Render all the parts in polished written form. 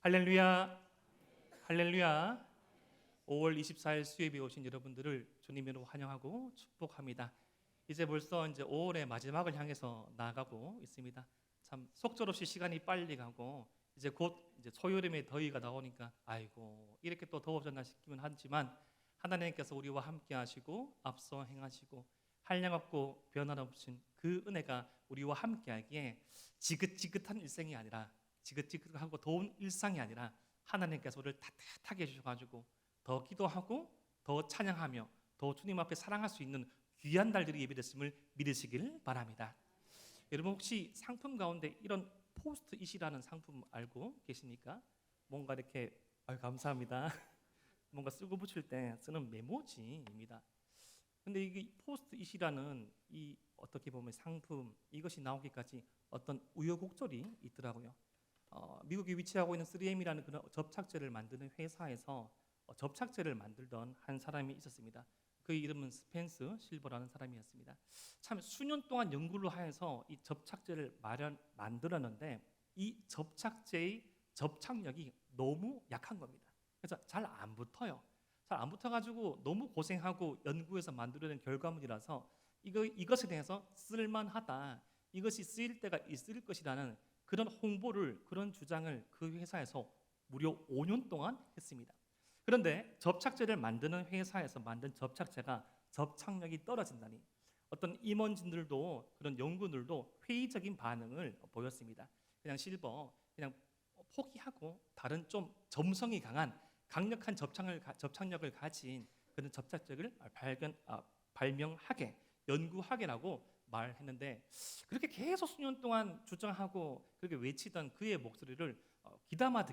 할렐루야, 할렐루야. 5월 24일 수요일에 오신 여러분들을 주님으로 환영하고 축복합니다. 이제 벌써 5월의 마지막을 향해서 나아가고 있습니다. 참 속절없이 시간이 빨리 가고 이제 곧 초여름의 더위가 나오니까 아이고 이렇게 또 더워졌나 싶기는 하지만 하나님께서 우리와 함께 하시고 앞서 행하시고 한량없고 변화없으신 그 은혜가 우리와 함께 하기에 지긋지긋한 일생이 아니라 지긋지긋하고 더운 일상이 아니라 하나님께서 우리를 따뜻하게 해주셔가지고 더 기도하고 더 찬양하며 더 주님 앞에 사랑할 수 있는 귀한 날들이 예비됐음을 믿으시길 바랍니다. 여러분 혹시 상품 가운데 이런 포스트잇이라는 상품 알고 계십니까? 뭔가 이렇게 감사합니다. 뭔가 쓰고 붙일 때 쓰는 메모지입니다. 근데 이게 포스트잇이라는 이 어떻게 보면 상품 이것이 나오기까지 어떤 우여곡절이 있더라고요. 미국에 위치하고 있는 3M이라는 그런 접착제를 만드는 회사에서 접착제를 만들던 한 사람이 있었습니다. 그 이름은 스펜스 실버라는 사람이었습니다. 참 수년 동안 연구를 하여서 이 접착제를 만들었는데 이 접착제의 접착력이 너무 약한 겁니다. 그래서 잘 안 붙어요. 잘 안 붙어가지고 너무 고생하고 연구해서 만들어낸 결과물이라서 이것에 대해서 쓸만하다. 이것이 쓰일 때가 있을 것이라는 그런 홍보를, 그런 주장을 그 회사에서 무려 5년 동안 했습니다. 그런데 접착제를 만드는 회사에서 만든 접착제가 접착력이 떨어진다니 어떤 임원진들도 그런 연구들도 회의적인 반응을 보였습니다. 그냥 실버, 그냥 포기하고 다른 좀 점성이 강한 강력한 접착력을 가진 그런 접착제를 발명하게, 연구하게라고 말했는데 그렇게 계속 수년 동안 주장하고 그렇게 외치던 그의 목소리를 귀담아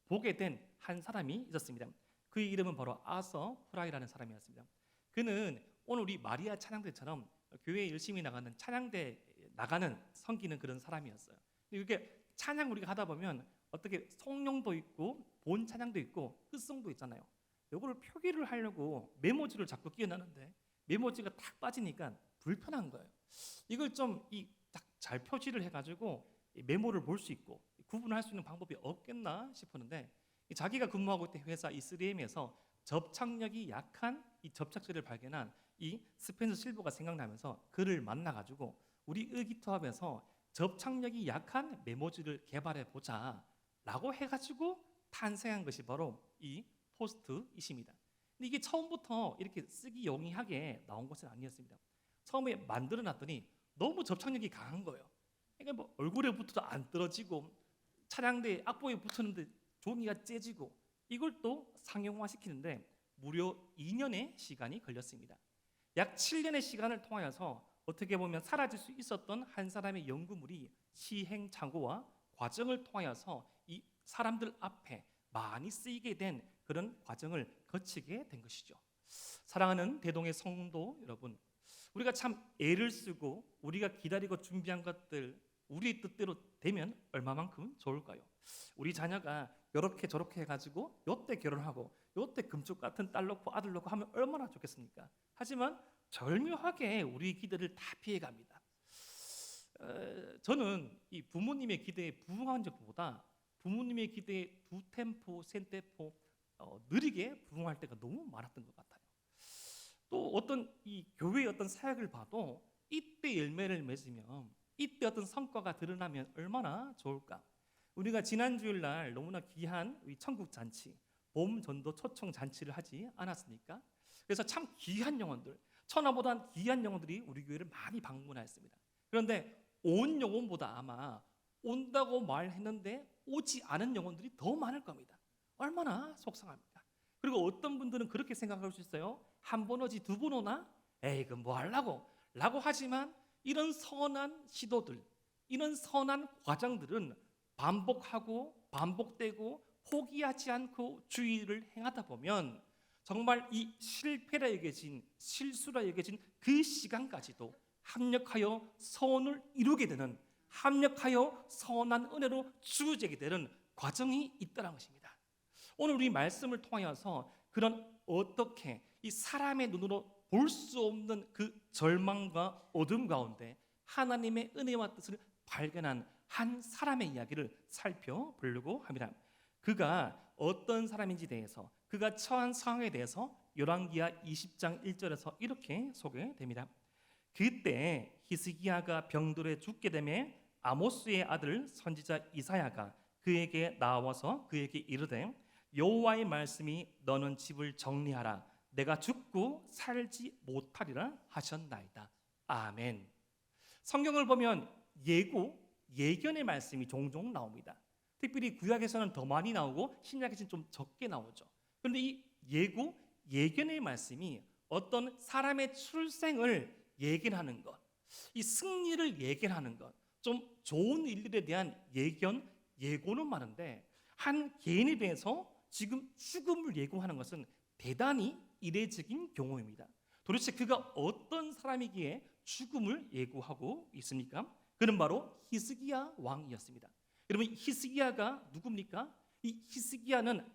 보게 된 한 사람이 있었습니다. 그의 이름은 바로 아서 프라이라는 사람이었습니다. 그는 오늘 우리 마리아 찬양대처럼 교회에 열심히 나가는 찬양대 나가는 섬기는 그런 사람이었어요. 이게 찬양 우리가 하다 보면 어떻게 성령도 있고 본 찬양도 있고 흑성도 있잖아요. 이거를 표기를 하려고 메모지를 자꾸 끼워넣는데 메모지가 탁 빠지니까 불편한 거예요. 이걸 좀 잘 표시를 해가지고 메모를 볼 수 있고 구분할 수 있는 방법이 없겠나 싶었는데 자기가 근무하고 있던 회사 이 3M에서 접착력이 약한 이 접착제를 발견한 이 스펜서 실버가 생각나면서 그를 만나가지고 우리 의기투합해서 접착력이 약한 메모지를 개발해 보자 라고 해가지고 탄생한 것이 바로 이 포스트잇입니다. 근데 이게 처음부터 이렇게 쓰기 용이하게 나온 것은 아니었습니다. 처음에 만들어 놨더니 너무 접착력이 강한 거예요. 그러니까 뭐 얼굴에 붙어도 안 떨어지고 차량대 악보에 붙었는데 종이가 째지고 이걸 또 상용화시키는데 무려 2년의 시간이 걸렸습니다. 약 7년의 시간을 통하여서 어떻게 보면 사라질 수 있었던 한 사람의 연구물이 시행착오와 과정을 통하여서 이 사람들 앞에 많이 쓰이게 된 그런 과정을 거치게 된 것이죠. 사랑하는 대동의 성도 여러분, 우리가 참 애를 쓰고 우리가 기다리고 준비한 것들 우리 뜻대로 되면 얼마만큼 좋을까요? 우리 자녀가 이렇게 저렇게 해가지고 요때 결혼하고 요때 금쪽 같은 딸 놓고 아들 놓고 하면 얼마나 좋겠습니까? 하지만 절묘하게 우리 기대를 다 피해갑니다. 저는 이 부모님의 기대에 부응한 적보다 부모님의 기대에 두 템포, 세 템포 느리게 부응할 때가 너무 많았던 것 같아요. 또 어떤 이 교회의 어떤 사역을 봐도 이때 열매를 맺으면 이때 어떤 성과가 드러나면 얼마나 좋을까. 우리가 지난 주일 날 너무나 귀한 우리 천국 잔치, 봄 전도 초청 잔치를 하지 않았습니까? 그래서 참 귀한 영혼들, 천하보다 귀한 영혼들이 우리 교회를 많이 방문하였습니다. 그런데 온 영혼보다 아마 온다고 말했는데 오지 않은 영혼들이 더 많을 겁니다. 얼마나 속상합니까? 그리고 어떤 분들은 그렇게 생각할 수 있어요. 한 번 오지 두 번 오나? 에이 그 뭐 하려고? 라고 하지만 이런 선한 시도들, 이런 선한 과정들은 반복하고 반복되고 포기하지 않고 주의를 행하다 보면 정말 이 실패라 여겨진 실수라 여겨진 그 시간까지도 합력하여 선을 이루게 되는, 합력하여 선한 은혜로 주어지게 되는 과정이 있다는 것입니다. 오늘 우리 말씀을 통하여서 그런 어떻게 이 사람의 눈으로 볼 수 없는 그 절망과 어둠 가운데 하나님의 은혜와 뜻을 발견한 한 사람의 이야기를 살펴보려고 합니다. 그가 어떤 사람인지 대해서, 그가 처한 상황에 대해서 열왕기하 20장 1절에서 이렇게 소개됩니다. 그때 히스기야가 병들어 죽게 되매 아모스의 아들 선지자 이사야가 그에게 나와서 그에게 이르되 여호와의 말씀이 너는 집을 정리하라 내가 죽고 살지 못하리라 하셨나이다. 아멘. 성경을 보면 예견의 말씀이 종종 나옵니다. 특별히 구약에서는 더 많이 나오고 신약에서는 좀 적게 나오죠. 그런데 이 예견의 말씀이 어떤 사람의 출생을 예견하는 것, 이 승리를 예견하는 것, 좀 좋은 일들에 대한 예고는 많은데 한 개인에 대해서 지금 죽음을 예고하는 것은 대단히 이례적인 경우입니다. 도대체 그가 어떤 사람이기에 죽음을 예고하고 있습니까? 그는 바로 히스기야 왕이었습니다. 여러분, 히스기야가 누굽니까? 이 히스기야는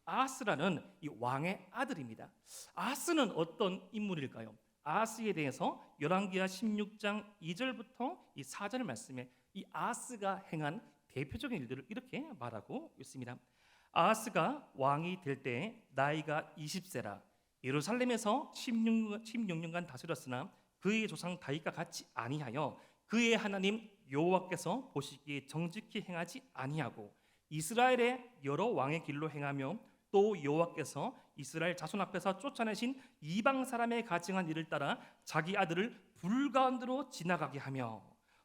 아하스라는 이 왕의 아들입니다. 아하스는 어떤 인물일까요? 아하스에 대해서 열왕기하 16장 2절부터 이 4절 말씀에 이 아하스가 행한 대표적인 일들을 이렇게 말하고 있습니다. 아하스가 왕이 될 때 나이가 20세라 예루살렘에서 16년간 다스렸으나 그의 조상 다윗과 같이 아니하여 그의 하나님 여호와께서 보시기에 정직히 행하지 아니하고 이스라엘의 여러 왕의 길로 행하며 또 여호와께서 이스라엘 자손 앞에서 쫓아내신 이방 사람의 가증한 일을 따라 자기 아들을 불 가운데로 지나가게 하며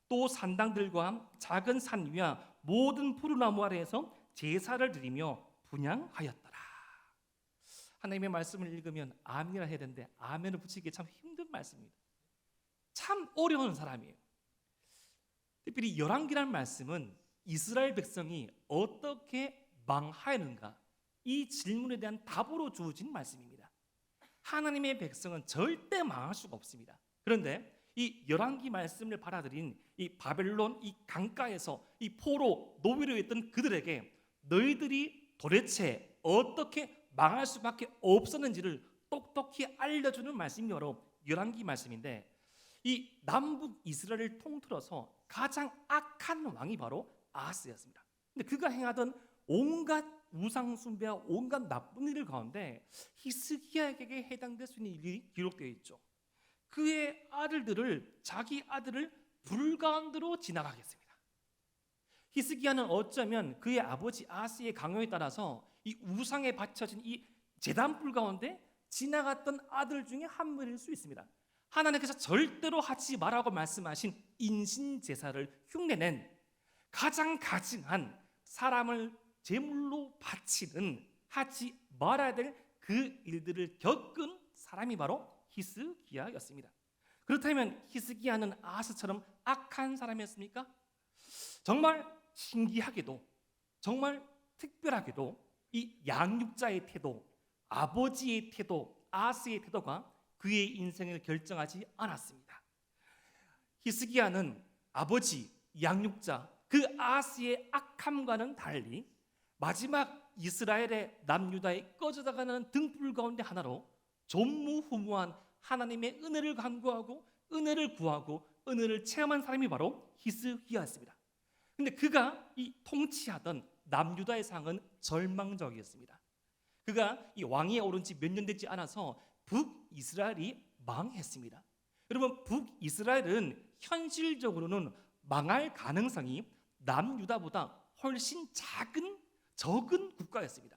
또 산당들과 작은 산 위와 모든 푸르나무 아래에서 제사를 드리며 분향하였더라. 하나님의 말씀을 읽으면 아멘이라 해야 되는데 아멘을 붙이기 참 힘든 말씀입니다. 참 어려운 사람이에요. 특별히 열왕기라는 말씀은 이스라엘 백성이 어떻게 망하였는가 이 질문에 대한 답으로 주어진 말씀입니다. 하나님의 백성은 절대 망할 수가 없습니다. 그런데 이 열왕기 말씀을 받아들인 이 바벨론 이 강가에서 이 포로 노비로 있던 그들에게 너희들이 도대체 어떻게 망할 수밖에 없었는지를 똑똑히 알려주는 말씀이 바로 열왕기 말씀인데 이 남북 이스라엘을 통틀어서 가장 악한 왕이 바로 아하스였습니다. 근데 그가 행하던 온갖 우상 숭배와 온갖 나쁜 일 가운데 히스기야에게 해당될 수 있는 일이 기록되어 있죠. 그의 자기 아들을 불 가운데로 지나가겠습니다. 히스기야는 어쩌면 그의 아버지 아하스의 강요에 따라서 이 우상에 바쳐진 이 제단불 가운데 지나갔던 아들 중에 한 분일 수 있습니다. 하나님께서 절대로 하지 말라고 말씀하신 인신 제사를 흉내낸 가장 가증한 사람을 제물로 바치는 하지 말아야 될 그 일들을 겪은 사람이 바로 히스기야였습니다. 그렇다면 히스기야는 아하스처럼 악한 사람이었습니까? 정말 신기하게도 정말 특별하게도 이 양육자의 태도, 아버지의 태도, 아하스의 태도가 그의 인생을 결정하지 않았습니다. 히스기야는 아버지, 양육자, 그 아하스의 악함과는 달리 마지막 이스라엘의 남유다의 꺼져나가는 등불 가운데 하나로 전무후무한 하나님의 은혜를 간구하고 은혜를 구하고 은혜를 체험한 사람이 바로 히스기야였습니다. 근데 그가 이 통치하던 남유다의 상은 절망적이었습니다. 그가 이 왕위에 오른 지 몇 년 되지 않아서 북이스라엘이 망했습니다. 여러분, 북이스라엘은 현실적으로는 망할 가능성이 남유다보다 훨씬 적은 국가였습니다.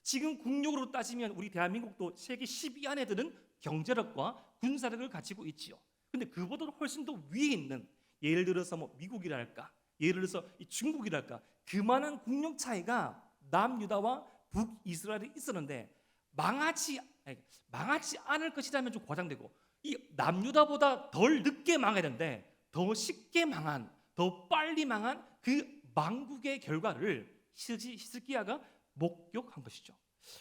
지금 국력으로 따지면 우리 대한민국도 세계 10위 안에 드는 경제력과 군사력을 가지고 있지요. 근데 그보다 훨씬 더 위에 있는 예를 들어서 뭐 미국이랄까, 예를 들어서 중국이랄까 그만한 국력 차이가 남유다와 북이스라엘에 있었는데 망하지 않을 것이라면 좀 과장되고 이 남유다보다 덜 늦게 망해야 되는데 더 쉽게 망한, 더 빨리 망한 그 망국의 결과를 히스기야가 목격한 것이죠.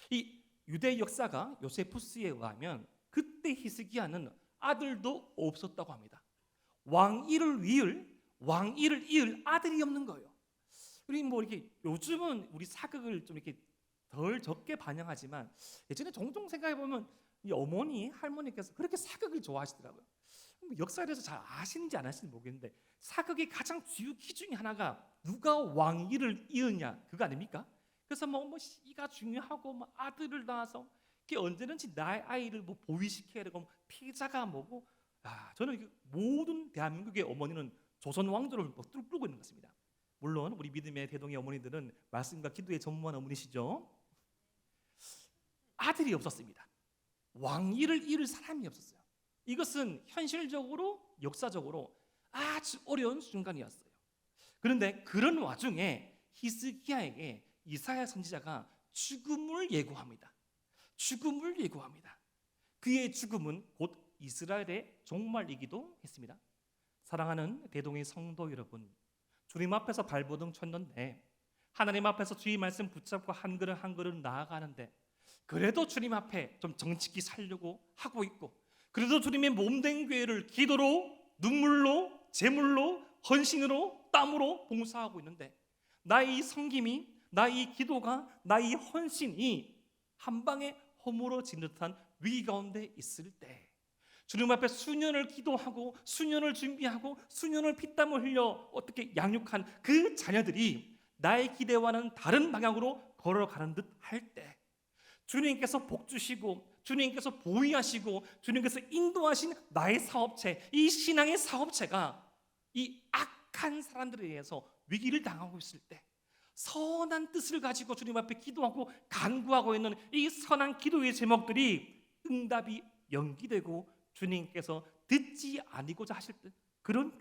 이 유대 역사가 요세푸스에 의하면 그때 히스기야는 아들도 없었다고 합니다. 왕위를 이을 아들이 없는 거예요. 우리 뭐 이렇게 요즘은 우리 사극을 좀 이렇게 덜 적게 반영하지만 예전에 종종 생각해 보면 이 어머니 할머니께서 그렇게 사극을 좋아하시더라고요. 역사에 대해서 잘 아시는지 안 아시는지 모르겠는데 사극의 가장 주요 기준이 하나가 누가 왕위를 이으냐 그거 아닙니까? 그래서 뭐 이가 중요하고 뭐 아들을 낳아서 그게 언제든지 나의 아이를 뭐 보위시켜야 되고 뭐 피자가 뭐고, 저는 모든 대한민국의 어머니는 조선 왕조를 뭐 뚫고 있는 것 같습니다. 물론 우리 믿음의 대동의 어머니들은 말씀과 기도에 전무한 어머니시죠. 아들이 없었습니다. 왕위를 이을 사람이 없었어요. 이것은 현실적으로 역사적으로 아주 어려운 순간이었어요. 그런데 그런 와중에 히스기야에게 이사야 선지자가 죽음을 예고합니다. 죽음을 예고합니다. 그의 죽음은 곧 이스라엘의 종말이기도 했습니다. 사랑하는 대동의 성도 여러분, 주님 앞에서 발버둥 쳤는데, 하나님 앞에서 주의 말씀 붙잡고 한 걸음 한 걸음 나아가는데, 그래도 주님 앞에 좀 정직히 살려고 하고 있고, 그래도 주님의 몸된 교회를 기도로, 눈물로, 제물로, 헌신으로, 땀으로 봉사하고 있는데, 나의 이 섬김이, 나의 이 기도가, 나의 이 헌신이 한 방에 허물어지는 듯한 위기 가운데 있을 때, 주님 앞에 수년을 기도하고 수년을 준비하고 수년을 피땀을 흘려 어떻게 양육한 그 자녀들이 나의 기대와는 다른 방향으로 걸어가는 듯 할 때, 주님께서 복 주시고 주님께서 보위하시고 주님께서 인도하신 나의 사업체, 이 신앙의 사업체가 이 악한 사람들에 의해서 위기를 당하고 있을 때, 선한 뜻을 가지고 주님 앞에 기도하고 간구하고 있는 이 선한 기도의 제목들이 응답이 연기되고 주님께서 듣지 아니고자 하실 때, 그런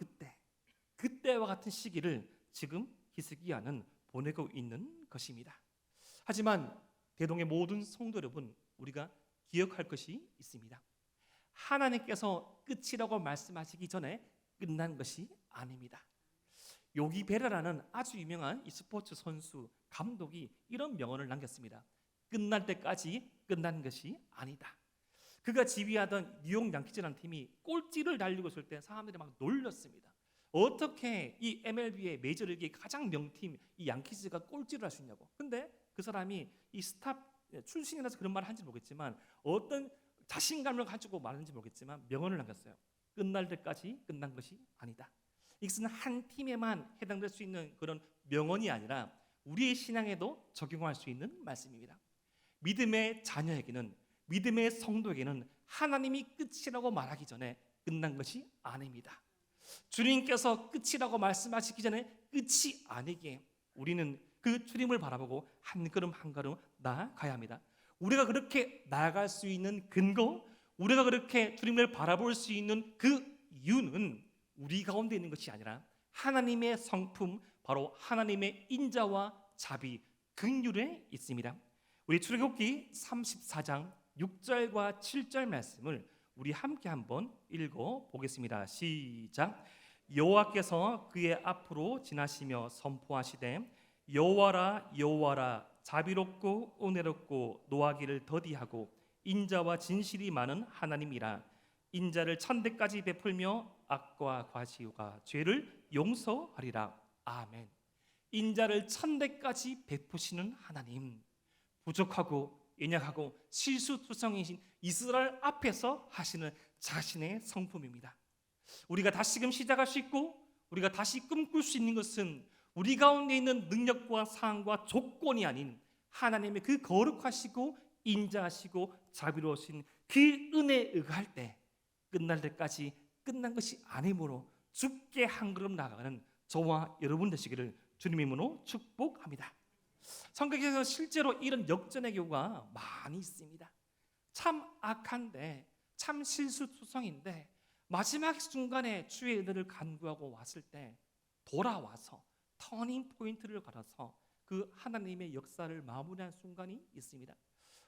그때와 같은 시기를 지금 히스기야는 보내고 있는 것입니다. 하지만 대동의 모든 성도 여러분, 우리가 기억할 것이 있습니다. 하나님께서 끝이라고 말씀하시기 전에 끝난 것이 아닙니다. 요기 베라라는 아주 유명한 이 스포츠 선수 감독이 이런 명언을 남겼습니다. 끝날 때까지 끝난 것이 아니다. 그가 지휘하던 뉴욕 양키즈라는 팀이 꼴찌를 달리고 있을 때 사람들이 막 놀렸습니다. 어떻게 이 MLB의 메이저리그의 가장 명팀 이 양키즈가 꼴찌를 할 수 있냐고. 근데 그 사람이 이 스탑 출신이라서 그런 말을 한지 모르겠지만, 어떤 자신감을 가지고 말하는지 모르겠지만 명언을 남겼어요. 끝날 때까지 끝난 것이 아니다. 이것은 한 팀에만 해당될 수 있는 그런 명언이 아니라 우리의 신앙에도 적용할 수 있는 말씀입니다. 믿음의 자녀에게는, 믿음의 성도에게는 하나님이 끝이라고 말하기 전에 끝난 것이 아닙니다. 주님께서 끝이라고 말씀하시기 전에 끝이 아니기에 우리는 그 주님을 바라보고 한 걸음 한 걸음 나아가야 합니다. 우리가 그렇게 나아갈 수 있는 근거, 우리가 그렇게 주님을 바라볼 수 있는 그 이유는 우리 가운데 있는 것이 아니라 하나님의 성품, 바로 하나님의 인자와 자비, 긍휼에 있습니다. 우리 출애굽기 34장 6절과 7절 말씀을 우리 함께 한번 읽어 보겠습니다. 시작. 여호와께서 그의 앞으로 지나시며 선포하시되, 여호와라 여호와라, 자비롭고 은혜롭고 노하기를 더디하고 인자와 진실이 많은 하나님이라. 인자를 천대까지 베풀며 악과 과시와 죄를 용서하리라. 아멘. 인자를 천대까지 베푸시는 하나님, 부족하고 연약하고 실수투성이신 이스라엘 앞에서 하시는 자신의 성품입니다. 우리가 다시금 시작할 수 있고 우리가 다시 꿈꿀 수 있는 것은 우리 가운데 있는 능력과 사항과 조건이 아닌 하나님의 그 거룩하시고 인자하시고 자비로우신 그 은혜에 의할 때, 끝날 때까지 끝난 것이 아니므로 죽게 한 걸음 나아가는 저와 여러분 되시기를 주님의 이름으로 축복합니다. 성경에서 실제로 이런 역전의 경우가 많이 있습니다. 참 악한데, 참 실수투성인데 마지막 순간에 주의 은혜를 간구하고 왔을 때 돌아와서 터닝 포인트를 걸어서 그 하나님의 역사를 마무리한 순간이 있습니다.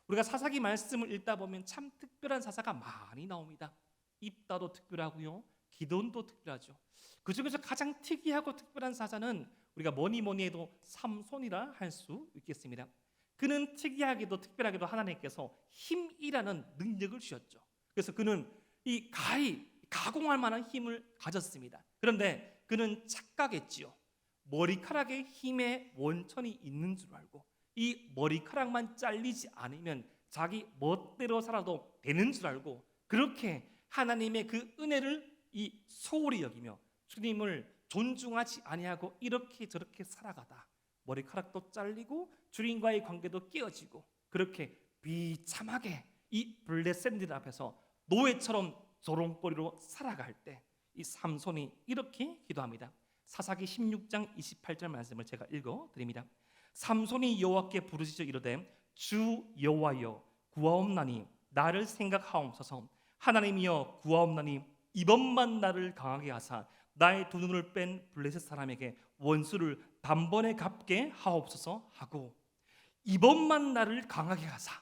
우리가 사사기 말씀을 읽다 보면 참 특별한 사사가 많이 나옵니다. 입다도 특별하고요, 기돈도 특별하죠. 그 중에서 가장 특이하고 특별한 사사는 우리가 뭐니 해도 삼손이라 할 수 있겠습니다. 그는 특이하게도 특별하게도 하나님께서 힘이라는 능력을 주셨죠. 그래서 그는 이 가공할 만한 힘을 가졌습니다. 그런데 그는 착각했지요. 머리카락에 힘의 원천이 있는 줄 알고 이 머리카락만 잘리지 않으면 자기 멋대로 살아도 되는 줄 알고, 그렇게 하나님의 그 은혜를 소홀히 여기며 주님을 존중하지 아니하고 이렇게 저렇게 살아가다 머리카락도 잘리고 주님과의 관계도 깨어지고 그렇게 비참하게 이 블레셋들 앞에서 노예처럼 조롱거리로 살아갈 때 이 삼손이 이렇게 기도합니다. 사사기 16장 28절 말씀을 제가 읽어드립니다. 삼손이 여호와께 부르짖어 이르되 주 여호와여 구하옵나니 나를 생각하옵소서. 하나님이여 구하옵나니 이번만 나를 강하게 하사 나의 두 눈을 뺀 블레셋 사람에게 원수를 단번에 갚게 하옵소서 하고, 이번만 나를 강하게 하사,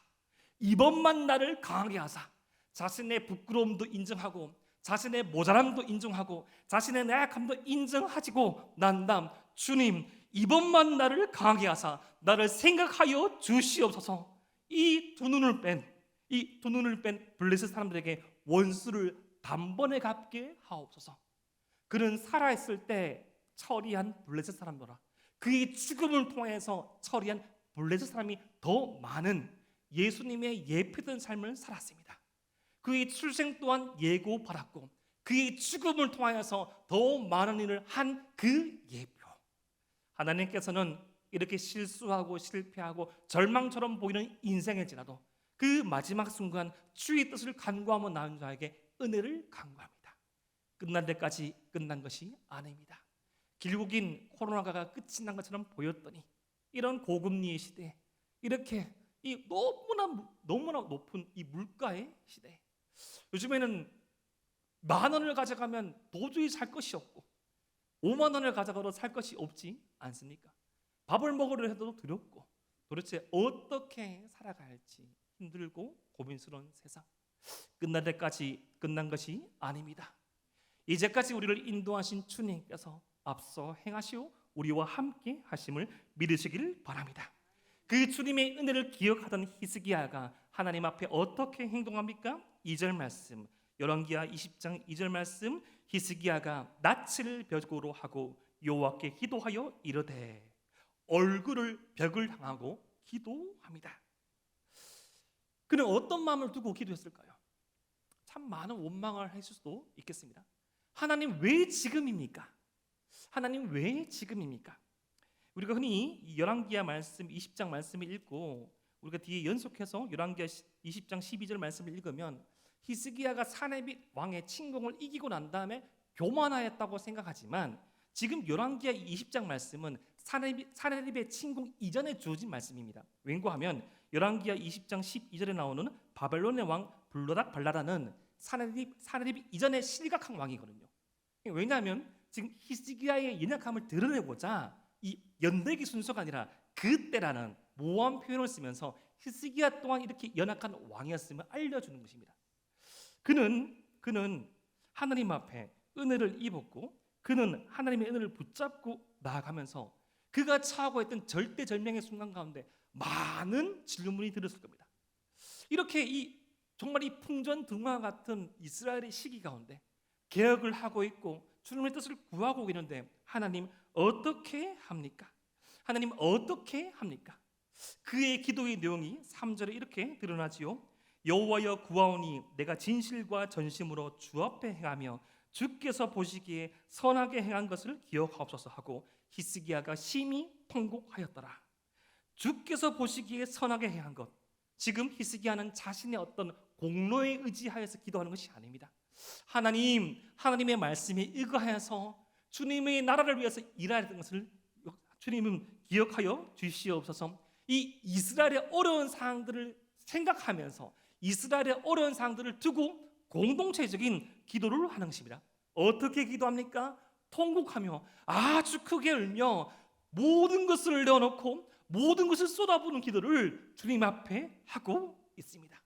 이번만 나를 강하게 하사, 자신의 부끄러움도 인정하고 자신의 모자람도 인정하고 자신의 나약함도 인정하지고 난 다음 주님 이번만 나를 강하게 하사 나를 생각하여 주시옵소서. 이 두 눈을 뺀 블레셋 사람들에게 원수를 단번에 갚게 하옵소서. 그는 살아있을 때 처리한 블레셋 사람들아, 그의 죽음을 통해서 처리한 블레셋 사람이 더 많은 예수님의 예표된 삶을 살았습니다. 그의 출생 또한 예고받았고 그의 죽음을 통하여서 더 많은 일을 한 그 예표. 하나님께서는 이렇게 실수하고 실패하고 절망처럼 보이는 인생에 지나도 그 마지막 순간 주의 뜻을 간구하며 나온 자에게 은혜를 간구합니다. 끝날 때까지 끝난 것이 아닙니다. 결국인 코로나가 끝이 난 것처럼 보였더니 이런 고금리의 시대에 이렇게 이 너무나 높은 이 물가의 시대에 요즘에는 10,000원을 가져가면 도저히 살 것이 없고 50,000원을 가져가도 살 것이 없지 않습니까? 밥을 먹으려 해도 두렵고 도대체 어떻게 살아가야 할지 힘들고 고민스러운 세상. 끝날 때까지 끝난 것이 아닙니다. 이제까지 우리를 인도하신 주님께서 앞서 행하시오 우리와 함께 하심을 믿으시길 바랍니다. 그 주님의 은혜를 기억하던 히스기야가 하나님 앞에 어떻게 행동합니까? 2절 말씀, 열왕기하 20장 2절 말씀, 히스기야가 낯을 벽으로 하고 여호와께 기도하여 이르되, 얼굴을 벽을 향하고 기도합니다. 그는 어떤 마음을 두고 기도했을까요? 참 많은 원망을 했을 수도 있겠습니다. 하나님 왜 지금입니까? 하나님 왜 지금입니까? 우리가 흔히 열왕기하 말씀 20장 말씀을 읽고 우리가 뒤에 연속해서 열왕기하 20장 12절 말씀을 읽으면 히스기야가 사네립 왕의 침공을 이기고 난 다음에 교만하였다고 생각하지만 지금 열왕기하 20장 말씀은 사네립의 침공 이전에 주어진 말씀입니다. 왠고하면 열왕기하 20장 12절에 나오는 바벨론의 왕 블로닥 발라다는 사네립 이전의 실각한 왕이거든요. 왜냐하면 지금 히스기야의 연약함을 드러내고자 이 연대기 순서가 아니라 그때라는 모호한 표현을 쓰면서 히스기야 또한 이렇게 연약한 왕이었음을 알려주는 것입니다. 그는 하나님 앞에 은혜를 입었고 그는 하나님의 은혜를 붙잡고 나아가면서 그가 처하고 있던 절대절명의 순간 가운데 많은 질문이 들었을 겁니다. 이렇게 정말 이 풍전등화 같은 이스라엘의 시기 가운데 개혁을 하고 있고 주님의 뜻을 구하고 있는데 하나님 어떻게 합니까? 하나님 어떻게 합니까? 그의 기도의 내용이 3절에 이렇게 드러나지요. 여호와여 구하오니 내가 진실과 전심으로 주 앞에 행하며 주께서 보시기에 선하게 행한 것을 기억하옵소서 하고 히스기야가 심히 통곡하였더라. 주께서 보시기에 선하게 행한 것, 지금 히스기야는 자신의 어떤 공로에 의지하여서 기도하는 것이 아닙니다. 하나님의 말씀에 의거하여서 주님의 나라를 위해서 일하는 것을 주님은 기억하여 주시옵소서. 이 이스라엘의 어려운 상황들을 생각하면서 이스라엘의 어려운 상황들을 두고 공동체적인 기도를 하는 것입니다. 어떻게 기도합니까? 통곡하며 아주 크게 울며 모든 것을 내어놓고 모든 것을 쏟아부는 기도를 주님 앞에 하고 있습니다.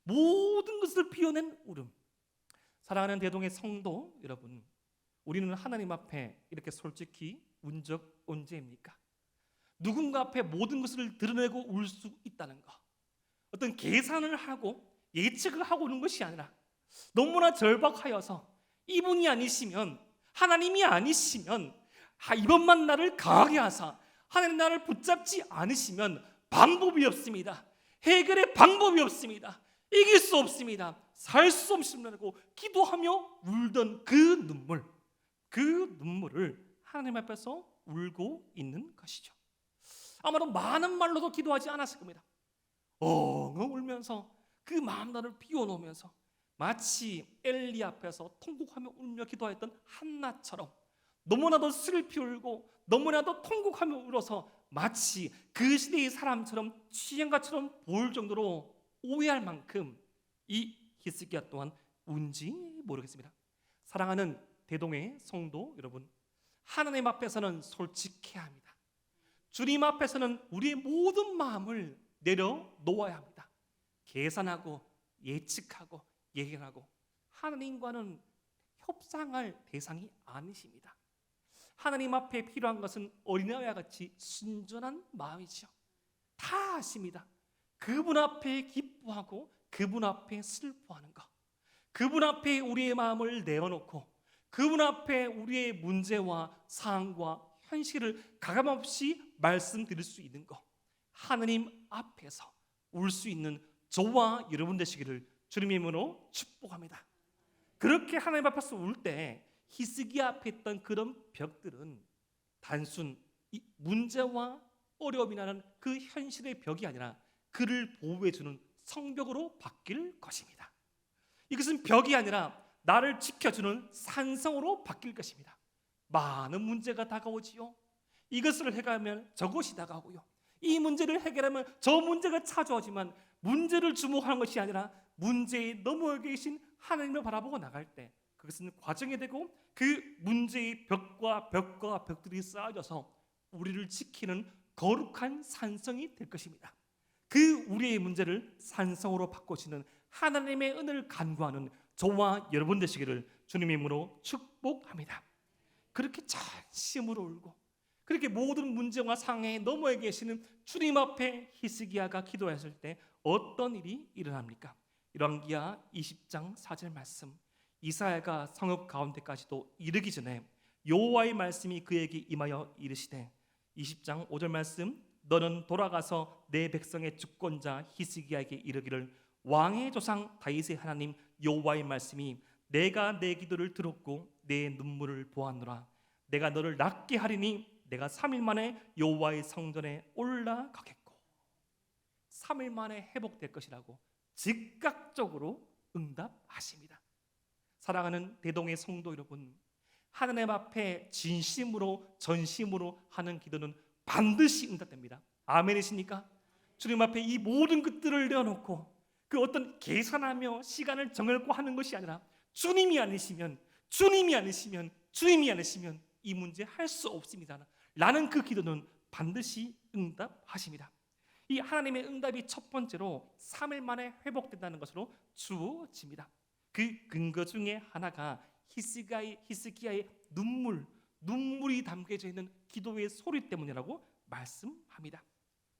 모든 것을 비워낸 울음. 사랑하는 대동의 성도 여러분, 우리는 하나님 앞에 이렇게 솔직히 운 적 언제입니까? 누군가 앞에 모든 것을 드러내고 울 수 있다는 것, 어떤 계산을 하고 예측을 하고 오는 것이 아니라 너무나 절박하여서 이분이 아니시면, 하나님이 아니시면, 이번만 나를 강하게 하사 하나님 나를 붙잡지 않으시면 방법이 없습니다. 해결의 방법이 없습니다. 이길 수 없습니다. 살 수 없습니다고 기도하며 울던 그 눈물을 하나님 앞에서 울고 있는 것이죠. 아마도 많은 말로도 기도하지 않았을 겁니다. 엉엉 울면서 그 마음나를 비워놓으면서 마치 엘리 앞에서 통곡하며 울며 기도했던 한나처럼 너무나도 슬피 울고 너무나도 통곡하며 울어서 마치 그 시대의 사람처럼 취행가처럼 보일 정도로 오해할 만큼 이 히스기야 또한 운지 모르겠습니다. 사랑하는 대동의 성도 여러분, 하나님 앞에서는 솔직해야 합니다. 주님 앞에서는 우리의 모든 마음을 내려놓아야 합니다. 계산하고 예측하고 예견하고 하나님과는 협상할 대상이 아니십니다. 하나님 앞에 필요한 것은 어린아이와 같이 순전한 마음이죠. 다 아십니다. 그분 앞에 기뻐하고 그분 앞에 슬퍼하는 것, 그분 앞에 우리의 마음을 내어놓고 그분 앞에 우리의 문제와 상황과 현실을 가감없이 말씀드릴 수 있는 것, 하나님 앞에서 울 수 있는 저와 여러분 되시기를 주님의 이름으로 축복합니다. 그렇게 하나님 앞에서 울 때 히스기야 앞에 있던 그런 벽들은 단순 이 문제와 어려움이라는 그 현실의 벽이 아니라 그를 보호해주는 성벽으로 바뀔 것입니다. 이것은 벽이 아니라 나를 지켜주는 산성으로 바뀔 것입니다. 많은 문제가 다가오지요. 이것을 해결하면 저것이 다가오고요. 이 문제를 해결하면 저 문제가 찾아오지만 문제를 주목하는 것이 아니라 문제에 넘어 계신 하나님을 바라보고 나갈 때 그것은 과정이 되고 그 문제의 벽과 벽들이 쌓여져서 우리를 지키는 거룩한 산성이 될 것입니다. 그 우리의 문제를 산성으로 바꾸시는 하나님의 은혜를 간구하는 저와 여러분 되시기를 주님의 이름으로 축복합니다. 그렇게 전심으로 울고 그렇게 모든 문제와 상황에 넘어에 계시는 주님 앞에 히스기야가 기도했을 때 어떤 일이 일어납니까? 열왕기하 20장 4절 말씀, 이사야가 성읍 가운데까지도 이르기 전에 여호와의 말씀이 그에게 임하여 이르시되 20장 5절 말씀, 너는 돌아가서 내 백성의 주권자 히스기야에게 이르기를 왕의 조상 다윗의 하나님 여호와의 말씀이 내가 내 기도를 들었고 내 눈물을 보았노라. 내가 너를 낫게 하리니 내가 3일 만에 여호와의 성전에 올라가겠고 3일 만에 회복될 것이라고 즉각적으로 응답하십니다. 사랑하는 대동의 성도 여러분, 하나님 앞에 진심으로 전심으로 하는 기도는 반드시 응답됩니다. 아멘이십니까? 주님 앞에 이 모든 것들을 내어놓고 그 어떤 계산하며 시간을 정하고 하는 것이 아니라 주님이 아니시면 이 문제 할 수 없습니다 라는 그 기도는 반드시 응답하십니다. 이 하나님의 응답이 첫 번째로 3일 만에 회복된다는 것으로 주어집니다. 그 근거 중에 하나가 히스기야의 눈물이 담겨져 있는 기도의 소리 때문이라고 말씀합니다.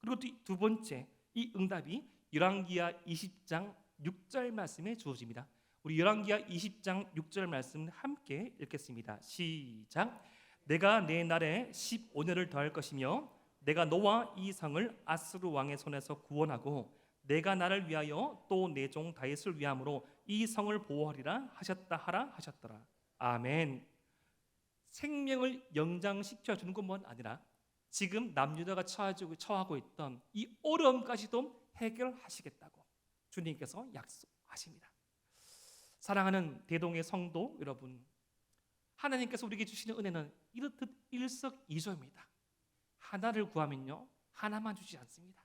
그리고 두 번째, 이 응답이 열왕기하 20장 6절 말씀에 주어집니다. 우리 열왕기하 20장 6절 말씀 함께 읽겠습니다. 시작. 내가 내 날에 15년을 더할 것이며 내가 너와 이 성을 아스루 왕의 손에서 구원하고 내가 나를 위하여 또 내 종 다윗을 위함으로 이 성을 보호하리라 하셨더라. 아멘. 생명을 연장시켜 주는 것만 아니라 지금 남유다가 처하고 있던 이 어려움까지도 해결하시겠다고 주님께서 약속하십니다. 사랑하는 대동의 성도 여러분, 하나님께서 우리에게 주시는 은혜는 이렇듯 일석이조입니다. 하나를 구하면요, 하나만 주지 않습니다.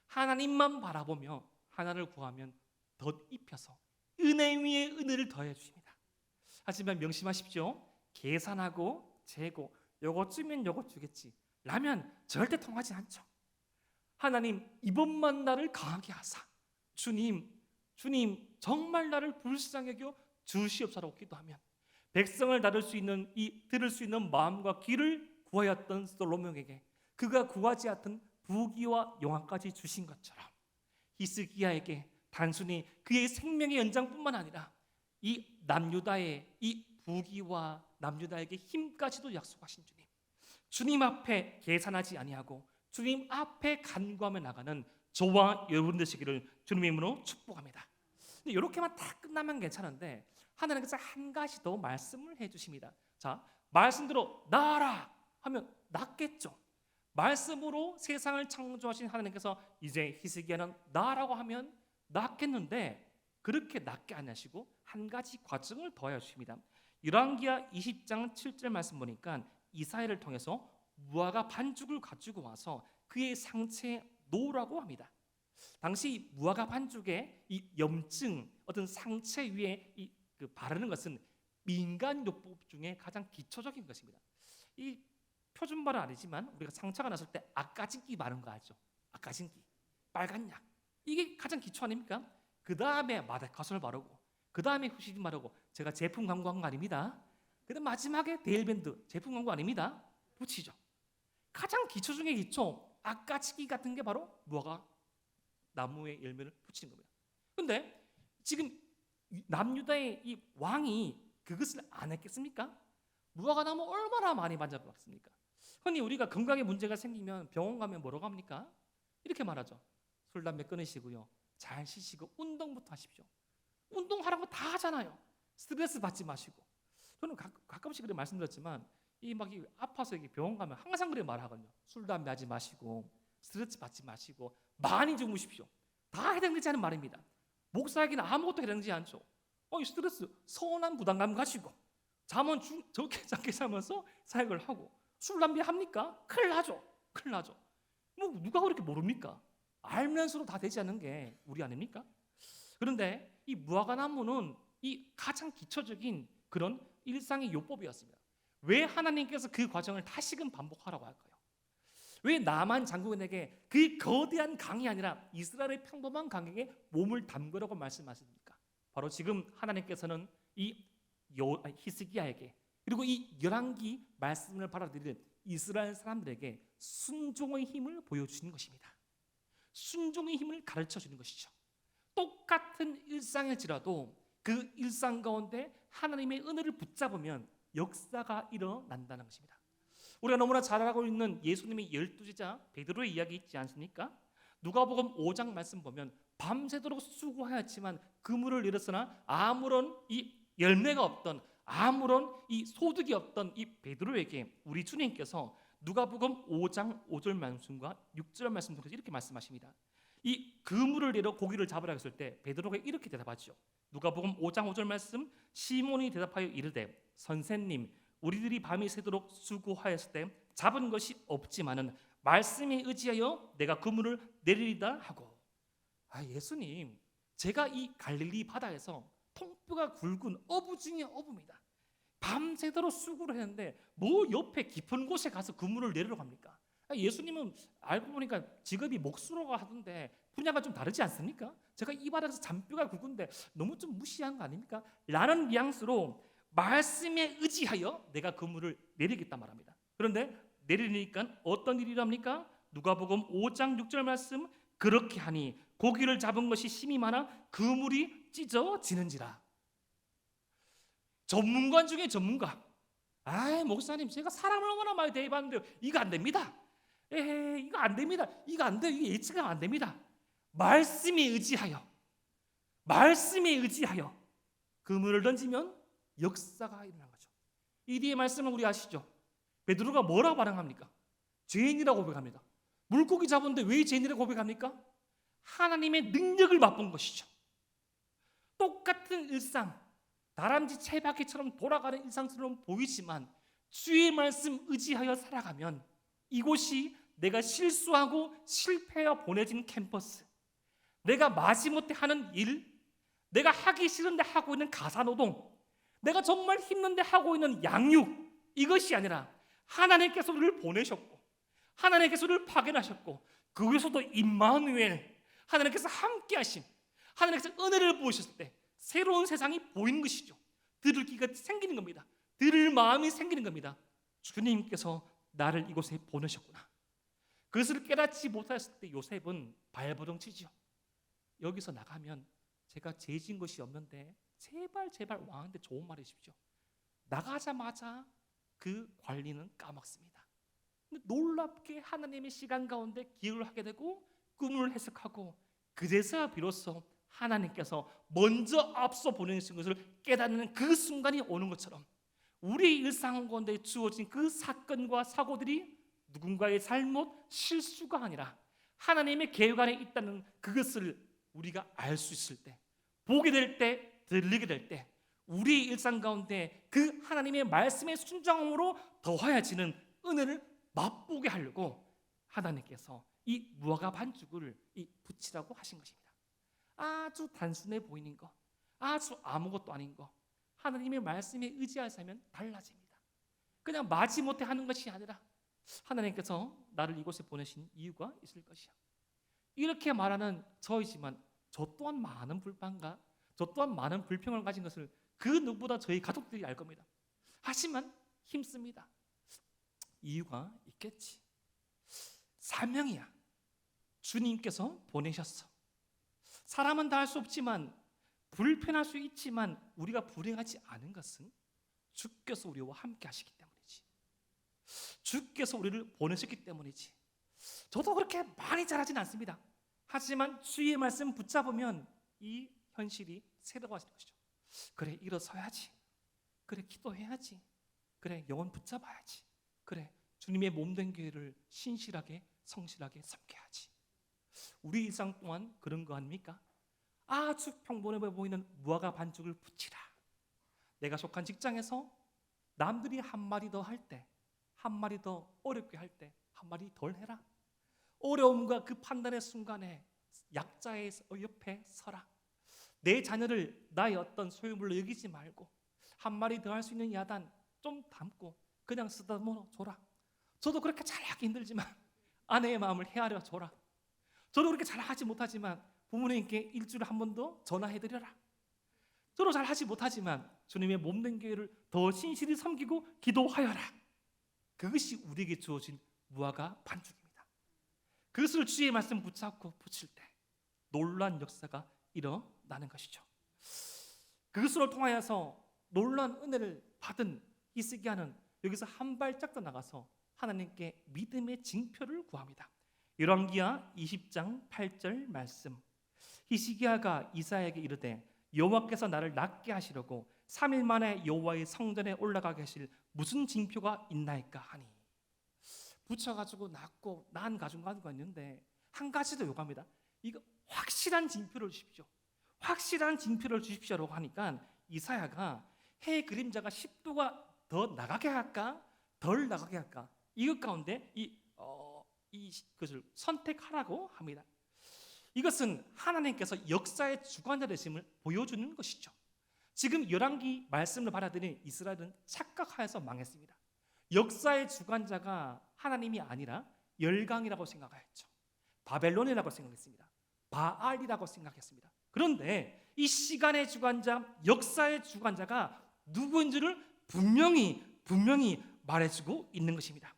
하나님만 바라보며 하나를 구하면 덧입혀서 은혜 위에 은혜를 더해 주십니다. 하지만 명심하십시오. 계산하고 재고 요것 주면 요것 주겠지 라면 절대 통하지 않죠. 하나님, 이번만 나를 강하게 하사 주님 정말 나를 불쌍히 여겨 주시옵소서라고 기도하면 백성을 들을 수 있는 마음과 귀를 구하였던 솔로몬에게 그가 구하지 않던 부귀와 영화까지 주신 것처럼 히스기야에게 단순히 그의 생명의 연장뿐만 아니라 이 남유다의 이 부귀와 남유다에게 힘까지도 약속하신 주님 앞에 계산하지 아니하고 주님 앞에 간구하며 나가는 저와 여러분 되시기를 주님의 이름으로 축복합니다. 근데 이렇게만 다 끝나면 괜찮은데 하나님께서 한 가지 더 말씀을 해주십니다. 자, 말씀대로 나아라 하면 낫겠죠. 말씀으로 세상을 창조하신 하나님께서 이제 히스기야는 나라고 하면 낫겠는데 그렇게 낫게 안 하시고 한 가지 과정을 더하여 주십니다. 열왕기하 20장 7절 말씀 보니까 이사야를 통해서 무화과 반죽을 가지고 와서 그의 상체에 놓으라고 합니다. 당시 무화과 반죽에 이 염증, 어떤 상체 위에 바르는 것은 민간요법 중에 가장 기초적인 것입니다. 이 표준말은 아니지만 우리가 상처가 났을 때 아까진기 바른 거 알죠? 아까진기, 빨간 약, 이게 가장 기초 아닙니까? 그 다음에 마데카솔 바르고, 그 다음에 후시딘 바르고. 제가 제품 광고한 거 아닙니다. 그다음 마지막에 데일밴드, 제품 광고 아닙니다. 붙이죠. 가장 기초 중에 기초, 아까치기 같은 게 바로 무화과 나무의 열매를 붙이는 겁니다. 그런데 지금 남유다의 이 왕이 그것을 안 했겠습니까? 무화과 나무 얼마나 많이 만져봤습니까? 흔히 우리가 건강에 문제가 생기면 병원 가면 뭐라고 합니까? 이렇게 말하죠. 술, 담배 끊으시고요, 잘 쉬시고 운동부터 하십시오. 운동하라고 다 하잖아요. 스트레스 받지 마시고. 저는 가끔씩 그렇게 말씀드렸지만 이 아파서 병원 가면 항상 그렇게 말하거든요. 술, 담배 하지 마시고 스트레스 받지 마시고 많이 주무십시오. 다 해당되지 않은 말입니다. 목사에게는 아무것도 해당되지 않죠. 이 스트레스, 서운한 부담감 가지고 잠은 적게 자면서 사역을 하고 술, 담배 합니까? 큰일 나죠. 큰일 나죠. 뭐 누가 그렇게 모릅니까? 알면서도 다 되지 않는 게 우리 아닙니까? 그런데 이 무화과 나무는 이 가장 기초적인 그런 일상의 요법이었습니다. 왜 하나님께서 그 과정을 다시금 반복하라고 할까요? 왜 나만 장군에게 그 거대한 강이 아니라 이스라엘의 평범한 강에게 몸을 담그라고 말씀하십니까? 바로 지금 하나님께서는 이 히스기야에게, 그리고 이 열왕기 말씀을 받아들이는 이스라엘 사람들에게 순종의 힘을 보여주시는 것입니다. 순종의 힘을 가르쳐 주는 것이죠. 똑같은 일상일지라도 그 일상 가운데 하나님의 은혜를 붙잡으면 역사가 일어난다는 것입니다. 우리가 너무나 잘 알고 있는 예수님의 12제자 베드로의 이야기 있지 않습니까? 누가복음 5장 말씀 보면 밤새도록 수고하였지만 그물을 내렸으나 아무런 이 열매가 없던, 아무런 이 소득이 없던 이 베드로에게 우리 주님께서 누가복음 5장 5절 말씀과 6절 말씀 중에서 이렇게 말씀하십니다. 이 그물을 내려 고기를 잡으라 했을 때 베드로가 이렇게 대답하죠. 누가복음 5장 5절 말씀, 시몬이 대답하여 이르되 선생님, 우리들이 밤이 새도록 수고하였을 때 잡은 것이 없지만은 말씀에 의지하여 내가 그물을 내리리다 하고. 예수님, 제가 이 갈릴리 바다에서 통뼈가 굵은 어부 중에 어부입니다. 밤새도록 수고를 했는데 뭐 옆에 깊은 곳에 가서 그물을 내리러 갑니까? 예수님은 알고 보니까 직업이 목수로가 하던데 분야가 좀 다르지 않습니까? 제가 이 바닥에서 잔뼈가 굵은데 너무 좀 무시한 거 아닙니까? 라는 뉘앙스로 말씀에 의지하여 내가 그물을 내리겠다 말합니다. 그런데 내리니까 어떤 일이랍니까? 누가복음 5장 6절 말씀, 그렇게 하니 고기를 잡은 것이 심이 많아 그물이 찢어지는지라. 전문가 중에 전문가. 목사님, 제가 사람을 얼마나 많이 대해봤는데요, 이거 안 됩니다. 이거 안 됩니다. 이거 안 돼요. 이게 예측가 안 됩니다. 말씀에 의지하여 그물을 던지면 역사가 일어난 거죠. 이 뒤에 말씀은 우리 아시죠? 베드로가 뭐라고 반응합니까? 죄인이라고 고백합니다. 물고기 잡았는데 왜 죄인이라고 고백합니까? 하나님의 능력을 맛본 것이죠. 똑같은 일상, 다람쥐 채바퀴처럼 돌아가는 일상처럼 보이지만 주의 말씀 의지하여 살아가면 이곳이 내가 실수하고 실패하여 보내진 캠퍼스, 내가 마지못해 하는 일, 내가 하기 싫은데 하고 있는 가사노동, 내가 정말 힘든데 하고 있는 양육, 이것이 아니라 하나님께서 우리를 보내셨고 하나님께서 우리를 파견하셨고 그곳에서도 임마누엘, 하나님께서 함께 하심, 하나님께서 은혜를 부으셨을 때 새로운 세상이 보이는 것이죠. 들을 귀가 생기는 겁니다. 들을 마음이 생기는 겁니다. 주님께서 나를 이곳에 보내셨구나. 그것을 깨닫지 못했을 때 요셉은 발버둥 치죠. 여기서 나가면 제가 죄 지은 것이 없는데 제발 왕한테 좋은 말 해주십시오. 나가자마자 그 관리는 까먹습니다. 근데 놀랍게 하나님의 시간 가운데 기억을 하게 되고 꿈을 해석하고 그제서야 비로소 하나님께서 먼저 앞서 보내신 것을 깨닫는 그 순간이 오는 것처럼 우리 일상 가운데 주어진 그 사건과 사고들이 누군가의 잘못, 실수가 아니라 하나님의 계획 안에 있다는 그것을 우리가 알 수 있을 때, 보게 될 때, 들리게 될 때, 우리 일상 가운데 그 하나님의 말씀의 순종함으로 더하여지는 은혜를 맛보게 하려고 하나님께서 이 무화과 반죽을 붙이라고 하신 것입니다. 아주 단순해 보이는 거, 아주 아무것도 아닌 거, 하나님의 말씀에 의지하자면 달라집니다. 그냥 마지못해 하는 것이 아니라 하나님께서 나를 이곳에 보내신 이유가 있을 것이야. 이렇게 말하는 저이지만 저 또한 많은 불만과 저 또한 많은 불평을 가진 것을 그 누구보다 저희 가족들이 알 겁니다. 하지만 힘씁니다. 이유가 있겠지. 사명이야. 주님께서 보내셨어. 사람은 다 할 수 없지만, 불편할 수 있지만 우리가 불행하지 않은 것은 주께서 우리와 함께 하시기 때문이지. 주께서 우리를 보내셨기 때문이지. 저도 그렇게 많이 잘하진 않습니다. 하지만 주의 말씀 붙잡으면 이 현실이 새로워지는 것이죠. 그래, 일어서야지. 그래, 기도해야지. 그래, 영혼 붙잡아야지. 그래, 주님의 몸된 교회를 신실하게 성실하게 섬겨야지. 우리 일상 동안 그런 거 아닙니까? 아주 평범해 보이는 무화과 반죽을 붙이라. 내가 속한 직장에서 남들이 한 마디 더 할 때, 한 마디 더 어렵게 할 때 한 마디 덜 해라. 어려움과 그 판단의 순간에 약자의 옆에 서라. 내 자녀를 나의 어떤 소유물로 여기지 말고 한 마디 더 할 수 있는 야단 좀 담고 그냥 쓰다듬어 줘라. 저도 그렇게 잘하기 힘들지만 아내의 마음을 헤아려 줘라. 저도 그렇게 잘하지 못하지만 부모님께 일주일에 한 번 더 전화해드려라. 저도 잘하지 못하지만 주님의 몸된 교회를 더 신실히 섬기고 기도하여라. 그것이 우리에게 주어진 무화과 반죽입니다. 그것을 주의 말씀 붙잡고 붙일 때 놀라운 역사가 일어나는 것이죠. 그것으로 통하여서 놀라운 은혜를 받은 히스기야는 여기서 한 발짝 더 나가서 하나님께 믿음의 징표를 구합니다. 열왕기하 20장 8절 말씀. 히스기야가 이사야에게 이르되 여호와께서 나를 낫게 하시려고 3일 만에 여호와의 성전에 올라가게 하실 무슨 징표가 있나이까 하니. 붙여가지고 낫고 난 가지고 있는데 한 가지 더 요구합니다. 이거 확실한 징표를 주십시오. 확실한 징표를 주십시오라고 하니까 이사야가 해의 그림자가 10도가 더 나가게 할까 덜 나가게 할까 이것 가운데 그것을 선택하라고 합니다. 이것은 하나님께서 역사의 주관자 되심을 보여주는 것이죠. 지금 열왕기 말씀을 받아들인 이스라엘은 착각하여서 망했습니다. 역사의 주관자가 하나님이 아니라 열강이라고 생각하였죠. 바벨론이라고 생각했습니다. 바알이라고 생각했습니다. 그런데 이 시간의 주관자, 역사의 주관자가 누구인지를 분명히 말해주고 있는 것입니다.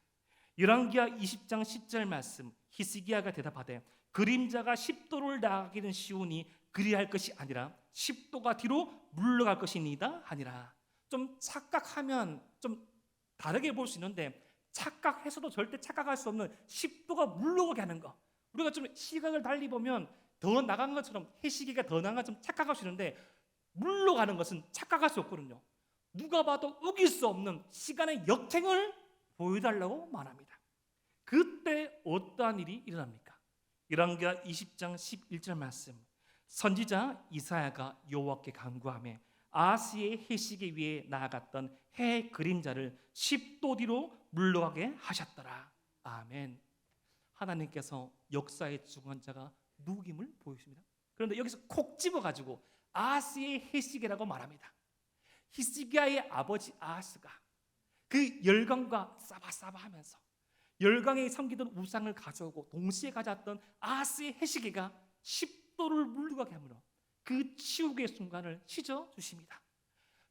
열왕기하 20장 10절 말씀. 히스기야가 대답하되 그림자가 10도를 나가기는 쉬우니 그리할 것이 아니라 10도가 뒤로 물러갈 것이니이다 하니라. 좀 착각하면 좀 다르게 볼 수 있는데 착각해서도 절대 착각할 수 없는 10도가 물러가게 하는 거. 우리가 좀 시각을 달리 보면 더 나간 것처럼 해시기가 더 나간 것처럼 착각할 수 있는데 물러가는 것은 착각할 수 없거든요. 누가 봐도 우길 수 없는 시간의 역행을 보여달라고 말합니다. 그때 어떠한 일이 일어납니까? 열왕기하 20장 11절 말씀. 선지자 이사야가 여호와께 간구하며 아하스의 해시계 위에 나아갔던 해의 그림자를 10도 뒤로 물러가게 하셨더라. 아멘. 하나님께서 역사의 주관자가 누구임을 보여줍니다. 그런데 여기서 콕 집어가지고 아하스의 해시계라고 말합니다. 히스기야의 아버지 아하스가 그 열강과 싸바싸바하면서 열강에 섬기던 우상을 가져오고 동시에 가져왔던 아하스의 해시계가 10도를 물러가게 하므로 그 치욕의 순간을 씻어 주십니다.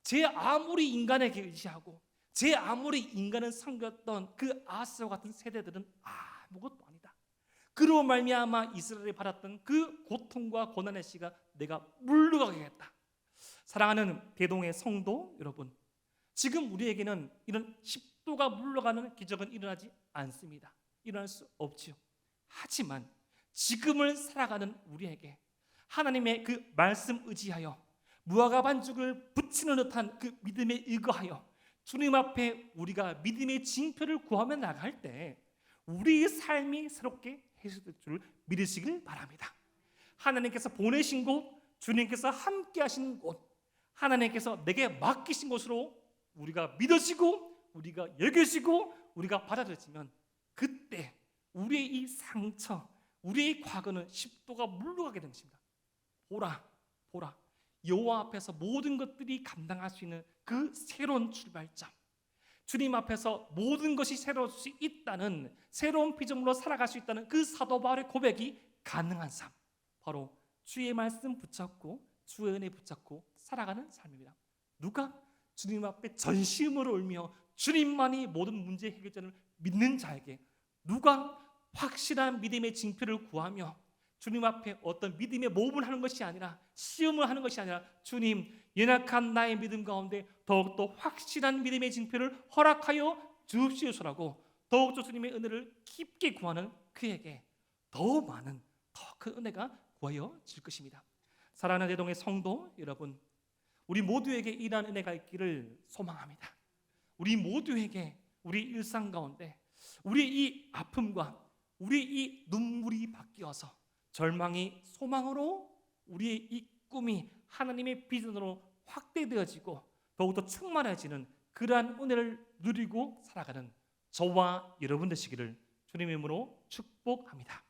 제 아무리 인간에게 의지하고 제 아무리 인간을 섬겼던 그 아하스와 같은 세대들은 아무것도 아니다. 그로 말미암아 이스라엘이 받았던 그 고통과 고난의 씨가 내가 물러가게 했다. 사랑하는 대동의 성도 여러분, 지금 우리에게는 이런 10도가 물러가는 기적은 일어나지 않습니다. 일어날 수 없지요. 하지만 지금을 살아가는 우리에게 하나님의 그 말씀 의지하여 무화과 반죽을 붙이는 듯한 그 믿음에 의거하여 주님 앞에 우리가 믿음의 징표를 구하며 나갈 때 우리의 삶이 새롭게 해석될 줄 믿으시길 바랍니다. 하나님께서 보내신 곳, 주님께서 함께 하신 곳, 하나님께서 내게 맡기신 곳으로 우리가 믿어지고 우리가 여겨지고 우리가 받아들여지면 그때 우리의 이 상처, 우리의 과거는 십도가 물러가게 되는 것입니다. 보라 여호와 앞에서 모든 것들이 감당할 수 있는 그 새로운 출발점, 주님 앞에서 모든 것이 새로울 수 있다는 새로운 피조물로 살아갈 수 있다는 그 사도 바울의 고백이 가능한 삶, 바로 주의 말씀 붙잡고 주의 은혜 붙잡고 살아가는 삶입니다. 누가? 주님 앞에 전심으로 울며 주님만이 모든 문제 해결자를 믿는 자에게, 누가 확실한 믿음의 징표를 구하며 주님 앞에 어떤 믿음의 모험을 하는 것이 아니라, 시험을 하는 것이 아니라, 주님, 연약한 나의 믿음 가운데 더욱더 확실한 믿음의 징표를 허락하여 주옵시오라고 더욱더 주님의 은혜를 깊게 구하는 그에게 더 많은, 더 큰 은혜가 구하여질 것입니다. 사랑하는 대동의 성도 여러분, 우리 모두에게 이러한 은혜가 있기를 소망합니다. 우리 모두에게 우리 일상 가운데 우리 이 아픔과 우리 이 눈물이 바뀌어서 절망이 소망으로, 우리의 이 꿈이 하나님의 비전으로 확대되어지고 더욱더 충만해지는 그러한 은혜를 누리고 살아가는 저와 여러분 되시기를 주님의 이름으로 축복합니다.